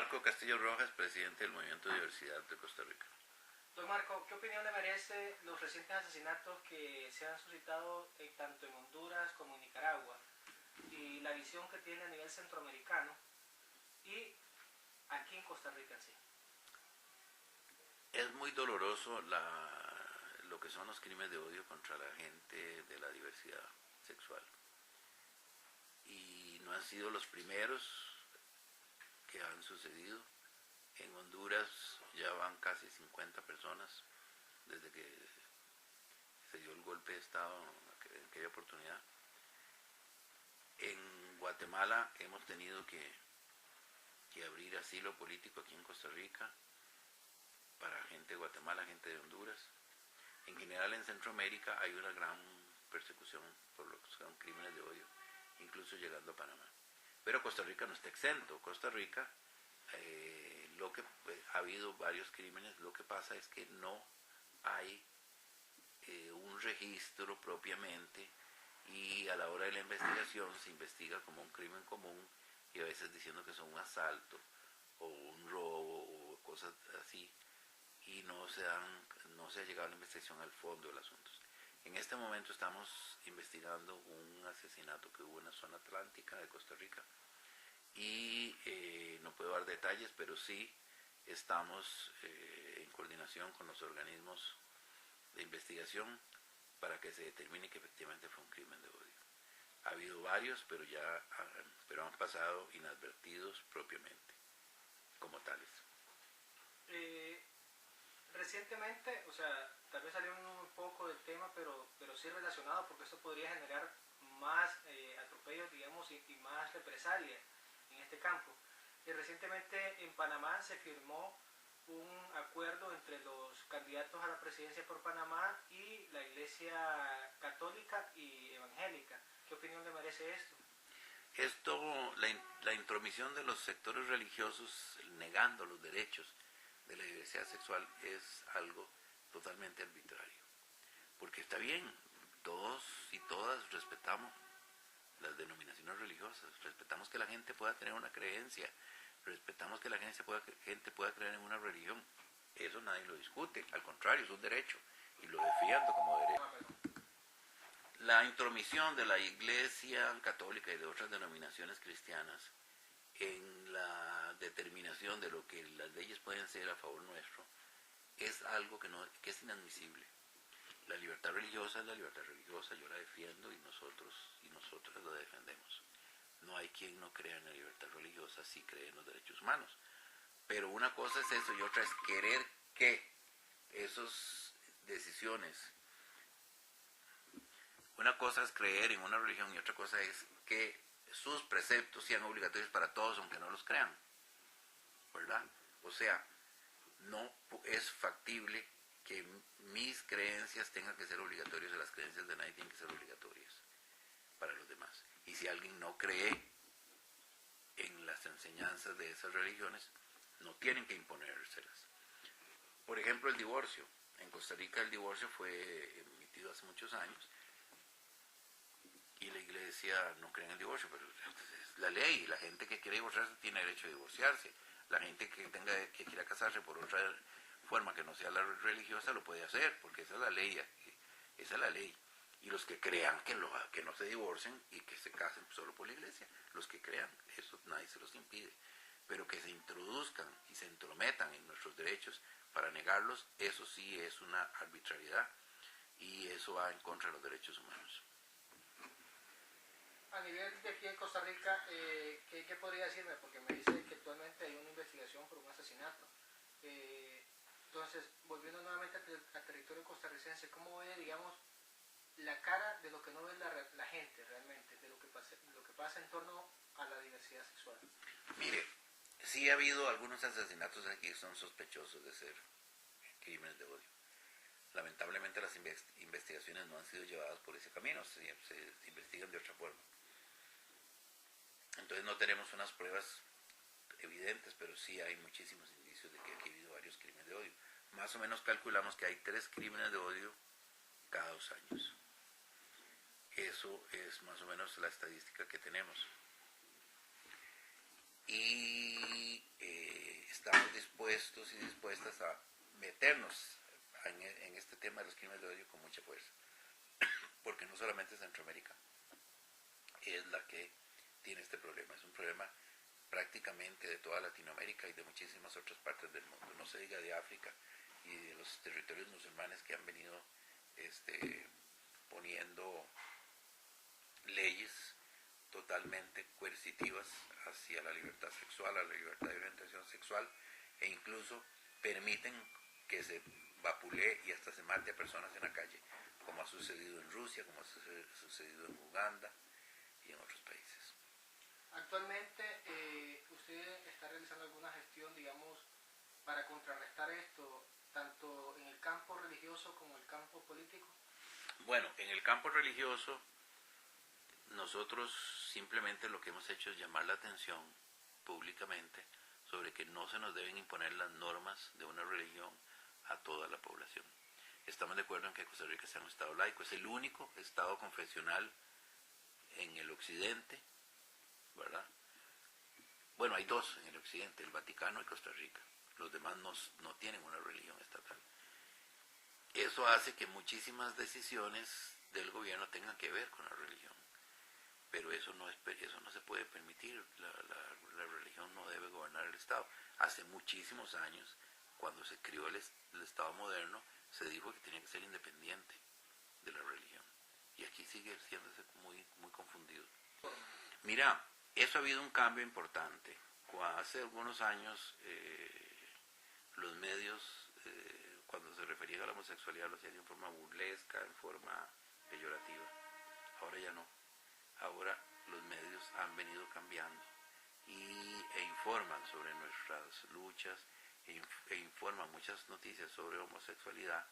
Marco Castillo Rojas, presidente del Movimiento de Diversidad de Costa Rica. Don Marco, ¿qué opinión le merece los recientes asesinatos que se han suscitado tanto en Honduras como en Nicaragua y la visión que tiene a nivel centroamericano y aquí en Costa Rica en sí? Es muy doloroso lo que son los crímenes de odio contra la gente de la diversidad sexual. Y no han sido los primeros que han sucedido. En Honduras ya van casi 50 personas desde que se dio el golpe de Estado en aquella oportunidad. En Guatemala hemos tenido que abrir asilo político aquí en Costa Rica para gente de Guatemala, gente de Honduras. En general en Centroamérica hay una gran persecución por lo que son crímenes de odio, incluso llegando a Panamá. Pero Costa Rica no está exento. Costa Rica, ha habido varios crímenes, lo que pasa es que no hay un registro propiamente y a la hora de la investigación se investiga como un crimen común y a veces diciendo que son un asalto o un robo o cosas así y no se ha llegado a la investigación al fondo del asunto. En este momento estamos investigando un asesinato que hubo en la zona atlántica de Costa Rica y no puedo dar detalles, pero sí estamos en coordinación con los organismos de investigación para que se determine que efectivamente fue un crimen de odio. Ha habido varios, pero han pasado inadvertidos propiamente, como tales. Recientemente, o sea, tal vez salió un poco del tema, pero sí relacionado, porque eso podría generar más atropellos, digamos, y más represalias en este campo. Recientemente en Panamá se firmó un acuerdo entre los candidatos a la presidencia por Panamá y la Iglesia Católica y Evangélica. ¿Qué opinión le merece esto? La intromisión de los sectores religiosos negando los derechos de la diversidad sexual es algo totalmente arbitrario. Porque está bien, todos y todas respetamos las denominaciones religiosas, respetamos que la gente pueda tener una creencia, respetamos que la gente pueda creer en una religión. Eso nadie lo discute, al contrario, es un derecho y lo defiendo como derecho. La intromisión de la Iglesia Católica y de otras denominaciones cristianas en la determinación de lo que las leyes pueden ser a favor nuestro es algo que es inadmisible. La libertad religiosa es la libertad religiosa, yo la defiendo y nosotras la defendemos. No hay quien no crea en la libertad religiosa si cree en los derechos humanos. Pero una cosa es eso y otra es querer que esas decisiones, una cosa es creer en una religión y otra cosa es que sus preceptos sean obligatorios para todos aunque no los crean, ¿verdad? O sea, no es factible que mis creencias tengan que ser obligatorias y las creencias de nadie tienen que ser obligatorias para los demás. Y si alguien no cree en las enseñanzas de esas religiones, no tienen que imponérselas. Por ejemplo, el divorcio. En Costa Rica el divorcio fue emitido hace muchos años y la Iglesia no cree en el divorcio, pero es la ley. La gente que quiere divorciarse tiene derecho a divorciarse. La gente que quiera casarse por otra forma que no sea la religiosa lo puede hacer, porque esa es la ley. Esa es la ley. Y los que crean que no se divorcien y que se casen solo por la Iglesia, los que crean, eso nadie se los impide. Pero que se introduzcan y se entrometan en nuestros derechos para negarlos, eso sí es una arbitrariedad y eso va en contra de los derechos humanos. A nivel de aquí en Costa Rica, ¿qué podría decirme? Porque me dice que actualmente hay una investigación por un asesinato. Entonces, volviendo nuevamente al territorio costarricense, ¿cómo ve, digamos, la cara de lo que no ve la gente realmente, de lo que pasa en torno a la diversidad sexual? Mire, sí ha habido algunos asesinatos aquí que son sospechosos de ser crímenes de odio. Lamentablemente las investigaciones no han sido llevadas por ese camino, se investigan de otra forma. Entonces no tenemos unas pruebas evidentes, pero sí hay muchísimos indicios de que aquí ha habido varios crímenes de odio. Más o menos calculamos que hay 3 crímenes de odio cada 2 años. Eso es más o menos la estadística que tenemos. Y dispuestos y dispuestas a meternos en este tema de los crímenes de odio con mucha fuerza. Porque no solamente Centroamérica es la que tiene este problema, es un problema prácticamente de toda Latinoamérica y de muchísimas otras partes del mundo, no se diga de África y de los territorios musulmanes que han venido poniendo leyes totalmente coercitivas hacia la libertad sexual, a la libertad de orientación sexual, e incluso permiten que se vapulee y hasta se mate a personas en la calle, como ha sucedido en Rusia, como ha sucedido en Uganda y en otros países. Actualmente, ¿usted está realizando alguna gestión, digamos, para contrarrestar esto, tanto en el campo religioso como en el campo político? Bueno, en el campo religioso, nosotros simplemente lo que hemos hecho es llamar la atención públicamente sobre que no se nos deben imponer las normas de una religión a toda la población. Estamos de acuerdo en que Costa Rica sea un estado laico, es el único estado confesional en el occidente, ¿verdad? Bueno, hay dos en el occidente, el Vaticano y Costa Rica. Los demás no tienen una religión estatal. Eso hace que muchísimas decisiones del gobierno tengan que ver con la religión. Pero eso no se puede permitir. La religión no debe gobernar el Estado. Hace muchísimos años, cuando se creó el Estado moderno, se dijo que tenía que ser independiente de la religión. Y aquí sigue siéndose muy, muy confundido. Mira, eso ha habido un cambio importante. Hace algunos años los medios, cuando se referían a la homosexualidad, lo hacían en forma burlesca, en forma peyorativa. Ahora ya no. Ahora los medios han venido cambiando e informan sobre nuestras luchas e informan muchas noticias sobre homosexualidad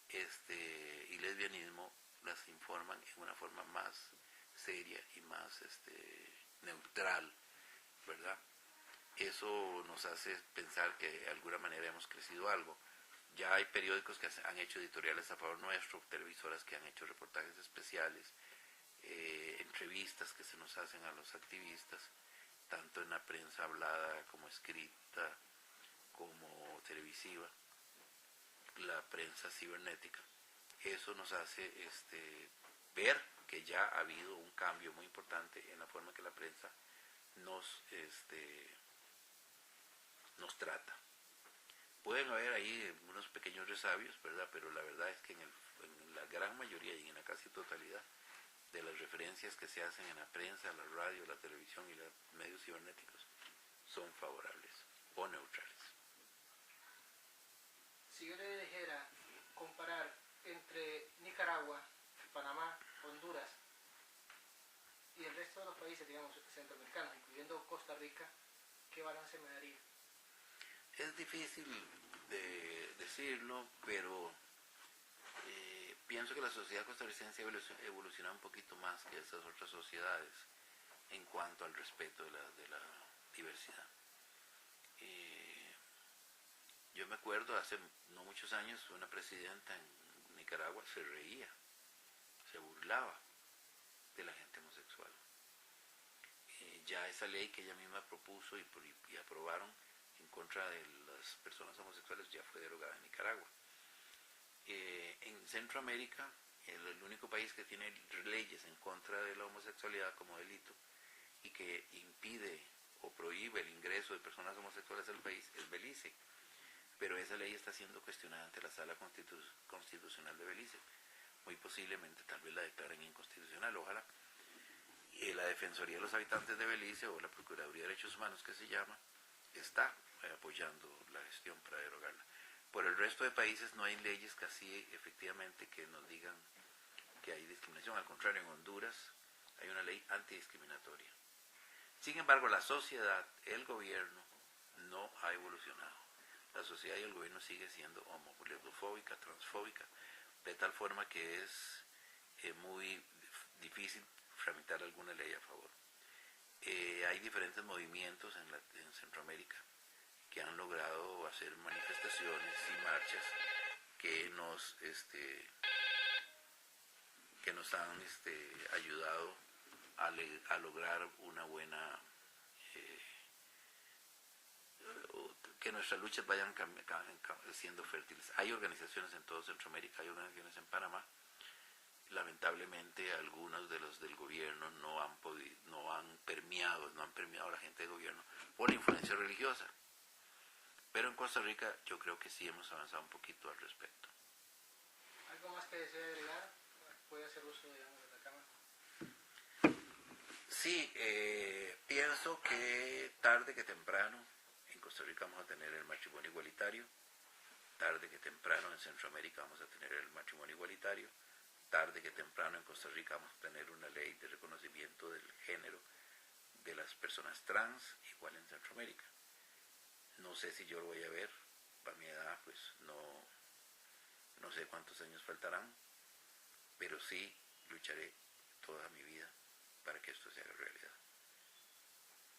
y lesbianismo, las informan en una forma más seria y más neutral, ¿verdad? Eso nos hace pensar que de alguna manera hemos crecido algo. Ya hay periódicos que han hecho editoriales a favor nuestro, televisoras que han hecho reportajes especiales, entrevistas que se nos hacen a los activistas, tanto en la prensa hablada como escrita, como televisiva, la prensa cibernética. Eso nos hace ver que ya ha habido un cambio muy importante en la forma que la prensa nos trata. Pueden haber ahí unos pequeños resabios, ¿verdad? Pero la verdad es que en la gran mayoría y en la casi totalidad de las referencias que se hacen en la prensa, la radio, la televisión y los medios cibernéticos son favorables o neutrales. Si yo le dijera comparar entre Nicaragua, Panamá, Honduras y el resto de los países, digamos, centroamericanos, incluyendo Costa Rica, ¿qué balance me daría? Es difícil de decirlo, pero pienso que la sociedad costarricense evoluciona un poquito más que esas otras sociedades en cuanto al respeto de la diversidad. Yo me acuerdo hace no muchos años una presidenta en Nicaragua se reía, se burlaba de la gente homosexual. Ya esa ley que ella misma propuso y aprobaron en contra de las personas homosexuales ya fue derogada en Nicaragua. En Centroamérica, el único país que tiene leyes en contra de la homosexualidad como delito y que impide o prohíbe el ingreso de personas homosexuales al país es Belice. Pero esa ley está siendo cuestionada ante la Sala Constitucional de Belice. Muy posiblemente tal vez la declaren inconstitucional, ojalá. Y la Defensoría de los Habitantes de Belice, o la Procuraduría de Derechos Humanos que se llama, está apoyando la gestión para derogarla. Por el resto de países no hay leyes que así efectivamente que nos digan que hay discriminación. Al contrario, en Honduras hay una ley antidiscriminatoria. Sin embargo, la sociedad, el gobierno, no ha evolucionado. La sociedad y el gobierno sigue siendo homofóbica, transfóbica, de tal forma que es muy difícil tramitar alguna ley a favor. Hay diferentes movimientos en Centroamérica que han logrado hacer manifestaciones y marchas que nos han ayudado a lograr una buena que nuestras luchas vayan siendo fértiles. Hay organizaciones en todo Centroamérica, hay organizaciones en Panamá. Lamentablemente algunos de los del gobierno no han permeado a la gente del gobierno por la influencia religiosa. Pero en Costa Rica yo creo que sí hemos avanzado un poquito al respecto. ¿Algo más que desee agregar? ¿Puede hacer uso, digamos, de la cámara? Sí, pienso que tarde que temprano en Costa Rica vamos a tener el matrimonio igualitario, tarde que temprano en Centroamérica vamos a tener el matrimonio igualitario, tarde que temprano en Costa Rica vamos a tener una ley de reconocimiento del género de las personas trans, igual en Centroamérica. No sé si yo lo voy a ver, para mi edad pues no sé cuántos años faltarán, pero sí lucharé toda mi vida para que esto se haga realidad.